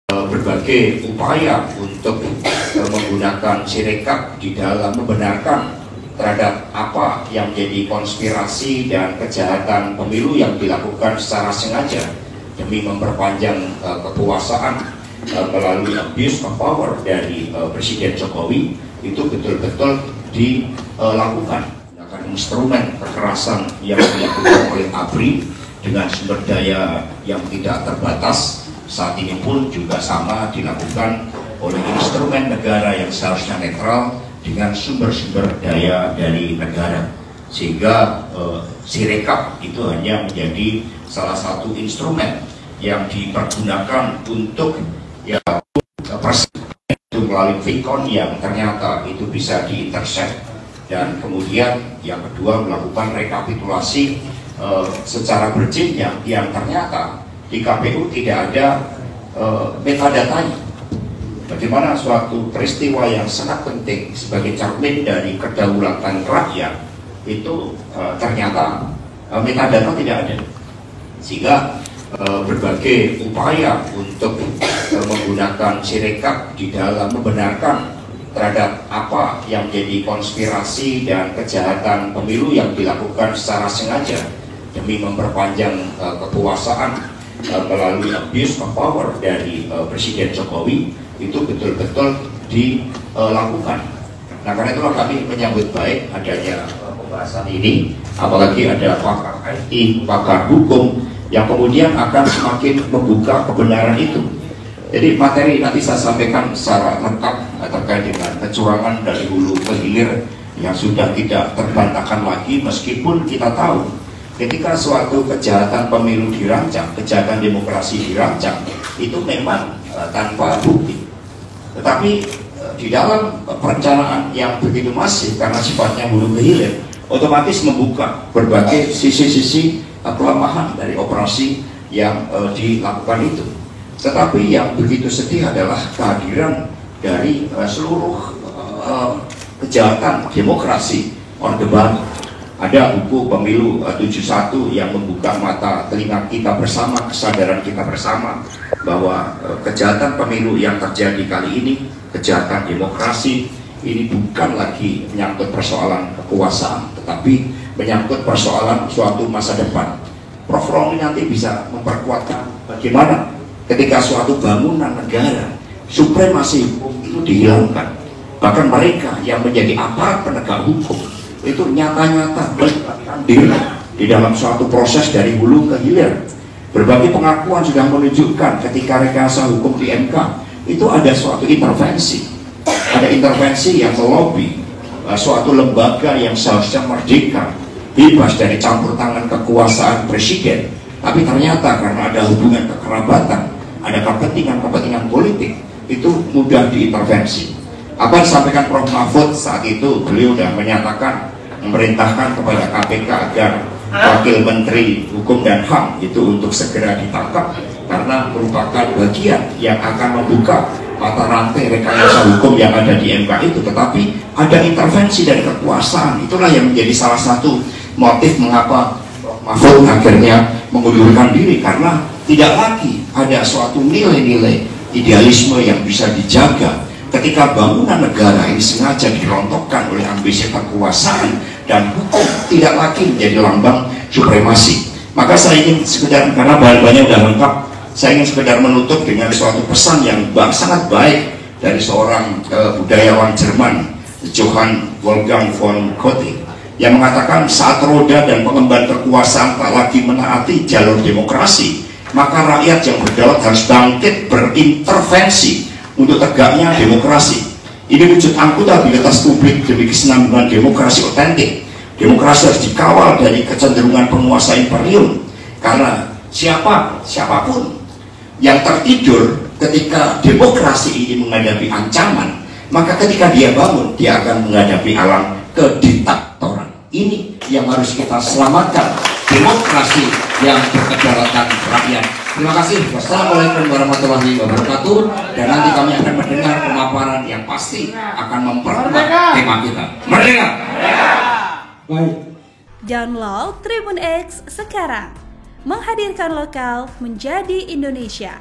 berbagai upaya untuk menggunakan Sirekap di dalam membenarkan terhadap apa yang menjadi konspirasi dan kejahatan pemilu yang dilakukan secara sengaja demi memperpanjang kekuasaan melalui abuse of power dari Presiden Jokowi itu betul-betul dilakukan menggunakan instrumen kekerasan yang dilakukan oleh ABRI dengan sumber daya yang tidak terbatas. Saat ini pun juga sama dilakukan oleh instrumen negara yang seharusnya netral dengan sumber-sumber daya dari negara, sehingga Sirekap itu hanya menjadi salah satu instrumen yang dipergunakan untuk itu melalui Vicon yang ternyata itu bisa diintercept, dan kemudian yang kedua melakukan rekapitulasi secara berjenjang yang ternyata di KPU tidak ada metadatanya. Bagaimana suatu peristiwa yang sangat penting sebagai cermin dari kedaulatan rakyat itu ternyata metadata tidak ada, sehingga berbagai upaya untuk menggunakan Sirekap di dalam membenarkan terhadap apa yang menjadi konspirasi dan kejahatan pemilu yang dilakukan secara sengaja demi memperpanjang kekuasaan melalui abuse of power dari Presiden Jokowi itu betul-betul dilakukan. Nah, karena itulah kami menyambut baik adanya pembahasan ini, apalagi ada pakar IT, pakar hukum yang kemudian akan semakin membuka kebenaran itu. Jadi materi nanti saya sampaikan secara lengkap terkait dengan kecurangan dari hulu ke hilir yang sudah tidak terbantahkan lagi, meskipun kita tahu ketika suatu kejahatan pemilu dirancang, kejahatan demokrasi dirancang, itu memang tanpa bukti. Tetapi di dalam perencanaan yang begitu masif karena sifatnya hulu ke hilir, otomatis membuka berbagai sisi-sisi kelemahan dari operasi yang dilakukan itu. Tetapi yang begitu sedih adalah kehadiran dari seluruh kejahatan demokrasi Orde Baru. Ada buku Pemilu 71 yang membuka mata telinga kita bersama, kesadaran kita bersama bahwa kejahatan pemilu yang terjadi kali ini, kejahatan demokrasi, ini bukan lagi menyangkut persoalan kekuasaan, tetapi menyangkut persoalan suatu masa depan. Prof. Romi nanti bisa memperkuatkan bagaimana ketika suatu bangunan negara, supremasi hukum itu dihilangkan. Bahkan mereka yang menjadi aparat penegak hukum itu nyata-nyata melibatkan diri di dalam suatu proses dari hulu ke hilir. Berbagai pengakuan sudah menunjukkan ketika rekayasa hukum di MK itu ada suatu intervensi, ada intervensi yang melobi suatu lembaga yang seharusnya merdeka, bebas dari campur tangan kekuasaan presiden, tapi ternyata karena ada hubungan kekerabatan, ada kepentingan politik, itu mudah diintervensi. Apa yang disampaikan Prof. Mahfud saat itu, beliau sudah menyatakan, memerintahkan kepada KPK agar Wakil Menteri Hukum dan HAM itu untuk segera ditangkap karena merupakan bagian yang akan membuka mata rantai rekayasa hukum yang ada di MK itu. Tetapi ada intervensi dari kekuasaan, itulah yang menjadi salah satu motif mengapa Prof. Mahfud akhirnya mengundurkan diri, karena tidak lagi ada suatu nilai-nilai idealisme yang bisa dijaga ketika bangunan negara ini sengaja dirontokkan oleh ambisi kekuasaan dan hukum tidak lagi menjadi lambang supremasi. Maka saya ingin sekedar, karena bahan-bahannya sudah lengkap, saya ingin sekedar menutup dengan suatu pesan yang sangat baik dari seorang budayawan Jerman, Johann Wolfgang von Goethe, yang mengatakan saat roda dan pengemban kekuasaan tak lagi menaati jalur demokrasi, maka rakyat yang berdaulat harus bangkit berintervensi untuk tegaknya demokrasi. Ini wujud akuntabilitas publik demi kesinambungan demokrasi otentik. Demokrasi harus dikawal dari kecenderungan penguasa imperium, karena siapapun yang tertidur ketika demokrasi ini menghadapi ancaman, maka ketika dia bangun, dia akan menghadapi alam kediktatoran. Ini yang harus kita selamatkan, demokrasi yang berkedaulatan rakyat. Terima kasih. Wassalamualaikum warahmatullahi wabarakatuh. Dan nanti kami akan mendengar pemaparan yang pasti akan memperkuat tema kita. Merdeka! Baik. Download Tribun X sekarang. Menghadirkan lokal menjadi Indonesia.